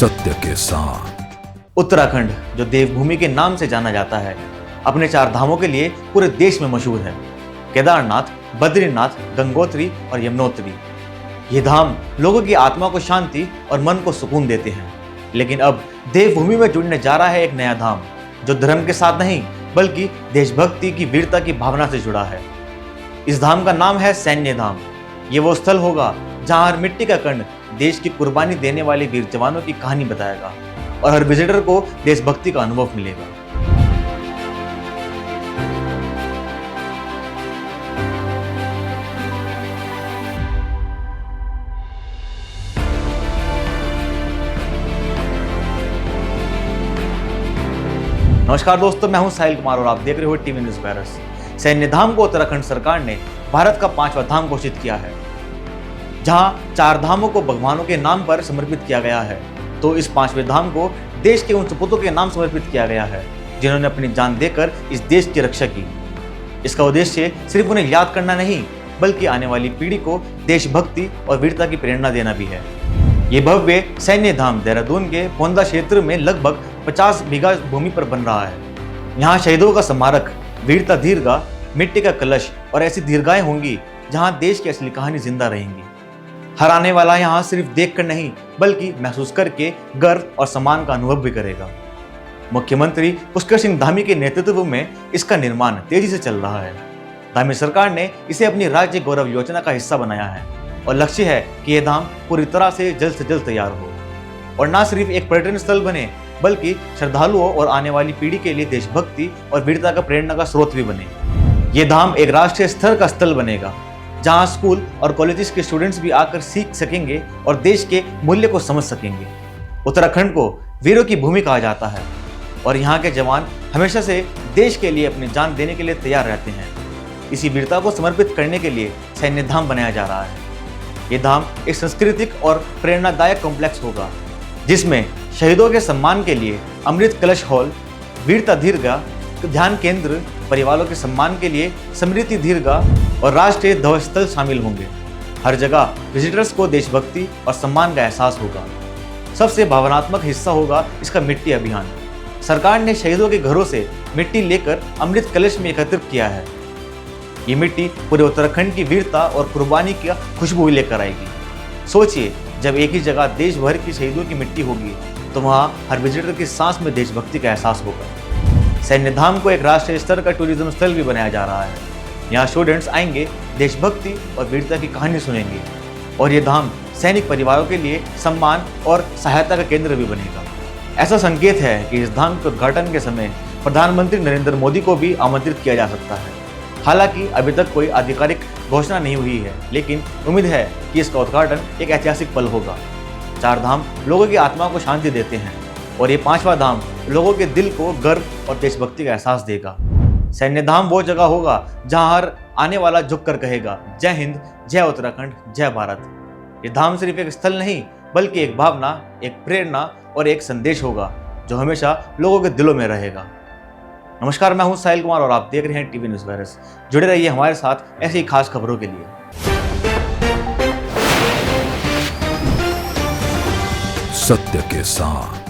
सत्य के साथ। उत्तराखंड, जो देवभूमि के नाम से जाना जाता है, अपने 4 धामों के लिए पूरे देश में मशहूर है। केदारनाथ, बद्रीनाथ, गंगोत्री और यमुनोत्री। ये धाम लोगों की आत्मा को शांति और मन को सुकून देते हैं। लेकिन अब देवभूमि में जुड़ने जा रहा है एक नया धाम, जो धर्म के साथ नहीं बल्कि देशभक्ति की वीरता की भावना से जुड़ा है। इस धाम का नाम है सैन्य धाम। ये वो स्थल होगा जहां हर मिट्टी का कण देश की कुर्बानी देने वाले वीर जवानों की कहानी बताएगा और हर विजिटर को देशभक्ति का अनुभव मिलेगा। नमस्कार दोस्तों, मैं हूं साहिल कुमार और आप देख रहे हो टीवी न्यूज़ वायरस। सैन्य धाम को उत्तराखंड सरकार ने भारत का 5वां धाम घोषित किया है, जहां 4 धामों को भगवानों के नाम पर समर्पित किया गया है। तो इस 5वें धाम को देश के उन सपूतों के नाम समर्पित किया गया है जिन्होंने अपनी जान देकर इस देश की रक्षा की। इसका उद्देश्य सिर्फ उन्हें याद करना नहीं बल्कि आने वाली पीढ़ी को देशभक्ति और वीरता की प्रेरणा देना भी है। ये भव्य सैन्य धाम देहरादून के पोंदा क्षेत्र में लगभग 50 बीघा भूमि पर बन रहा है। यहाँ शहीदों का स्मारक, वीरता दीर्घा, मिट्टी का कलश और ऐसी दीर्घाएं होंगी जहाँ देश की असली कहानी जिंदा रहेंगी। हर आने वाला यहाँ सिर्फ देखकर नहीं बल्कि महसूस करके गर्व और सम्मान का अनुभव भी करेगा। मुख्यमंत्री पुष्कर सिंह धामी के नेतृत्व में इसका निर्माण तेजी से चल रहा है। धामी सरकार ने इसे अपनी राज्य गौरव योजना का हिस्सा बनाया है और लक्ष्य है कि यह धाम पूरी तरह से जल्द तैयार हो और न सिर्फ एक पर्यटन स्थल बने बल्कि श्रद्धालुओं और आने वाली पीढ़ी के लिए देशभक्ति और वीरता का प्रेरणा का स्रोत भी बने। ये धाम एक राष्ट्रीय स्तर का स्थल बनेगा जहां स्कूल और कॉलेजेस के स्टूडेंट्स भी आकर सीख सकेंगे और देश के मूल्य को समझ सकेंगे। उत्तराखंड को वीरों की भूमि कहा जाता है और यहाँ के जवान हमेशा से देश के लिए अपनी जान देने के लिए तैयार रहते हैं। इसी वीरता को समर्पित करने के लिए सैन्य धाम बनाया जा रहा है। ये धाम एक सांस्कृतिक और प्रेरणादायक कॉम्प्लेक्स होगा जिसमें शहीदों के सम्मान के लिए अमृत कलश हॉल, वीरता दीर्घा, ध्यान केंद्र, परिवारों के सम्मान के लिए स्मृति दीर्घा और राष्ट्रीय ध्वज स्थल शामिल होंगे। हर जगह विजिटर्स को देशभक्ति और सम्मान का एहसास होगा। सबसे भावनात्मक हिस्सा होगा इसका मिट्टी अभियान। सरकार ने शहीदों के घरों से मिट्टी लेकर अमृत कलश में एकत्रित किया है। ये मिट्टी पूरे उत्तराखंड की वीरता और कुर्बानी की खुशबू लेकर आएगी। सोचिए, जब एक ही जगह देश भर की शहीदों की मिट्टी होगी तो वहाँ हर विजिटर की सांस में देशभक्ति का एहसास होगा। सैन्य धाम को एक राष्ट्रीय स्तर का टूरिज्म स्थल भी बनाया जा रहा है। यहाँ स्टूडेंट्स आएंगे, देशभक्ति और वीरता की कहानी सुनेंगे और ये धाम सैनिक परिवारों के लिए सम्मान और सहायता का केंद्र भी बनेगा। ऐसा संकेत है कि इस धाम के उद्घाटन के समय प्रधानमंत्री नरेंद्र मोदी को भी आमंत्रित किया जा सकता है। हालांकि अभी तक कोई आधिकारिक घोषणा नहीं हुई है, लेकिन उम्मीद है कि इसका उद्घाटन एक ऐतिहासिक पल होगा। 4 धाम लोगों की आत्मा को शांति देते हैं और ये 5वां धाम लोगों के दिल को गर्व और देशभक्ति का एहसास देगा। सैन्य धाम वो जगह होगा जहां हर आने वाला झुककर कहेगा, जय हिंद, जय उत्तराखंड, जय भारत। ये धाम सिर्फ एक स्थल नहीं बल्कि एक भावना, एक प्रेरणा और एक संदेश होगा जो हमेशा लोगों के दिलों में रहेगा। नमस्कार, मैं हूं साहिल कुमार और आप देख रहे हैं टीवी न्यूज़ वायरस। जुड़े रहिए हमारे साथ ऐसी ही खास खबरों के लिए। सत्य के साथ।